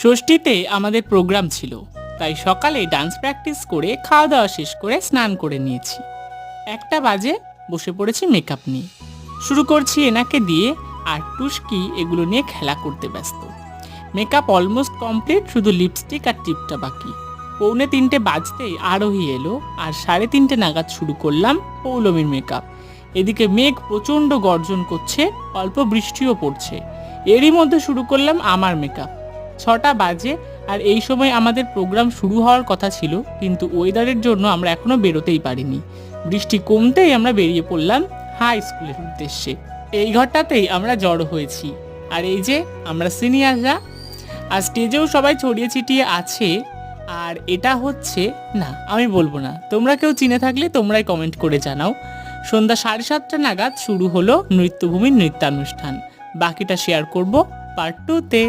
ষষ্ঠীতে আমাদের প্রোগ্রাম ছিল, তাই সকালে ডান্স প্র্যাকটিস করে খাওয়া দাওয়া শেষ করে স্নান করে নিয়েছি। 1টা বাজে বসে পড়েছি মেকআপ নিয়ে। শুরু করছি এনাকে দিয়ে, আর টুস্কি এগুলো নিয়ে খেলা করতে ব্যস্ত। মেকআপ অলমোস্ট কমপ্লিট, শুধু লিপস্টিক আর টিপটা বাকি। 2:45 বাজতেই আরোহী এলো, আর 3:30 নাগাদ শুরু করলাম পৌলমীর মেকআপ। এদিকে মেঘ প্রচণ্ড গর্জন করছে, অল্প বৃষ্টিও পড়ছে। এরই মধ্যে শুরু করলাম আমার মেকআপ। 6টা বাজে, আর এই সময় আমাদের প্রোগ্রাম শুরু হওয়ার কথা ছিল, কিন্তু ওয়েদারের জন্য আমরা এখনো বেরোতেই পারিনি। বৃষ্টি কমতেই আমরা বেরিয়ে পড়লাম হাই স্কুলের উদ্দেশ্যে। এই ঘরটাতেই আমরা জড়ো হয়েছি, আর এই যে আমরা সিনিয়ররা। আর স্টেজেও সবাই ছড়িয়ে ছিটিয়ে আছে। আর এটা হচ্ছে, না আমি বলবো না, তোমরা কেউ চিনে থাকলে তোমরাই কমেন্ট করে জানাও। সন্ধ্যা 7:30 নাগাদ শুরু হলো নৃত্যভূমির নৃত্যানুষ্ঠান। বাকিটা শেয়ার করব পার্ট 2-তে।